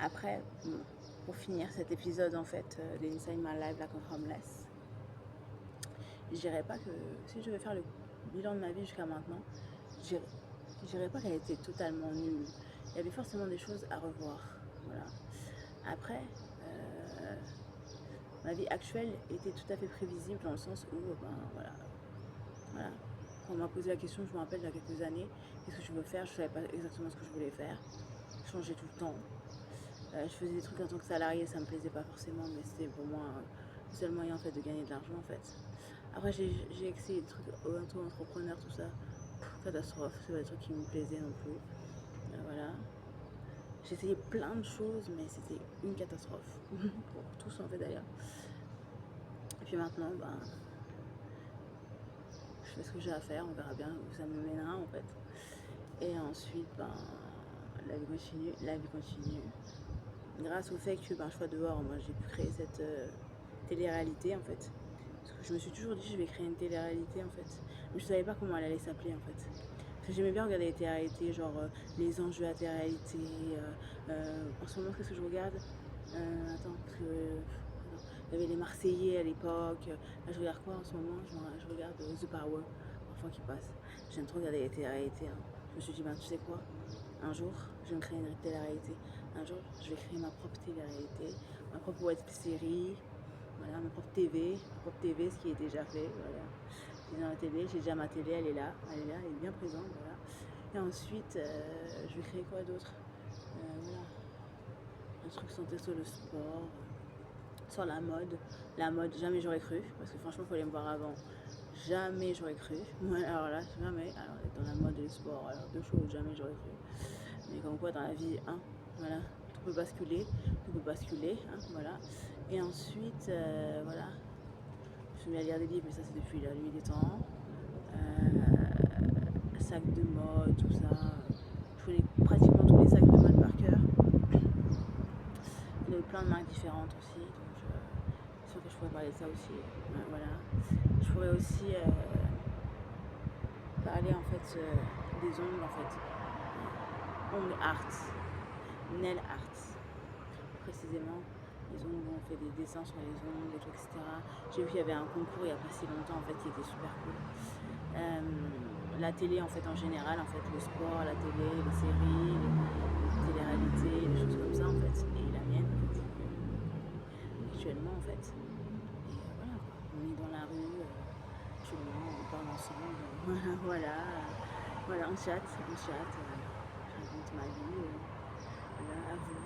Après, bon, pour finir cet épisode en fait d'Inside My Life Like a Homeless, je dirais pas que si je devais faire le bilan de ma vie jusqu'à maintenant, je dirais pas qu'elle était totalement nulle. Il y avait forcément des choses à revoir. Voilà. Après, ma vie actuelle était tout à fait prévisible dans le sens où, voilà. Quand on m'a posé la question, je me rappelle il y a quelques années, qu'est-ce que je veux faire, je savais pas exactement ce que je voulais faire. Je changeais tout le temps. Je faisais des trucs en tant que salarié, ça me plaisait pas forcément, mais c'était pour moi le seul moyen en fait de gagner de l'argent en fait. Après j'ai essayé des trucs auto-entrepreneur, tout ça, catastrophe, c'est pas des trucs qui me plaisaient non plus. Voilà. J'ai essayé plein de choses, mais c'était une catastrophe. Pour tous en fait d'ailleurs. Et puis maintenant, je fais ce que j'ai à faire, on verra bien où ça me mènera en fait. Et ensuite, la vie continue. Grâce au fait que je sois dehors, moi j'ai pu créer cette télé-réalité en fait. Parce que je me suis toujours dit je vais créer une télé-réalité en fait. Mais je savais pas comment elle allait s'appeler en fait. Parce que j'aimais bien regarder les télé-réalités, genre les enjeux à télé-réalité. En ce moment, qu'est-ce que je regarde Attends, parce que il y avait les Marseillais à l'époque. Là, je regarde quoi en ce moment Je regarde The Power, parfois qui passe. J'aime trop regarder les télé-réalités. Hein. Je me suis dit, tu sais quoi Un jour, je vais me créer une télé-réalité. Un jour, je vais créer ma propre télé-réalité, ma propre web série, voilà, ma propre TV, ce qui est déjà fait. Voilà. J'ai dans la télé, j'ai déjà ma télé, elle est là, elle est bien présente. Voilà. Et ensuite, je vais créer quoi d'autre Voilà. Un truc centré sur le sport, sur la mode. La mode, jamais j'aurais cru, parce que franchement, il faut aller me voir avant. Jamais j'aurais cru. Alors là, jamais. Alors, dans la mode et le sport, alors deux choses, jamais j'aurais cru. Mais comme quoi, dans la vie, hein, voilà, tout peut basculer, hein, voilà. Et ensuite, voilà, je suis mis à lire des livres, mais ça, c'est depuis la nuit des temps. Sacs de mode, tout ça. Je connais pratiquement tous les sacs de mode par cœur. Il y a plein de marques différentes aussi, donc c'est sûr que je pourrais parler de ça aussi. Voilà. Je pourrais aussi parler en fait des ongles en fait. Ongles art, nail art, précisément. Les ongles, on fait des dessins sur les ongles, et tout, etc. J'ai vu qu'il y avait un concours il n'y a pas si longtemps en fait qui était super cool. La télé en fait en général, en fait le sport, la télé, les séries, les télé-réalités, les choses comme ça en fait. Et la mienne en fait, actuellement en fait. Et voilà quoi. On est dans la rue, actuellement, on parle ensemble. Voilà, on chatte, je raconte ma vie. Voilà, à vous.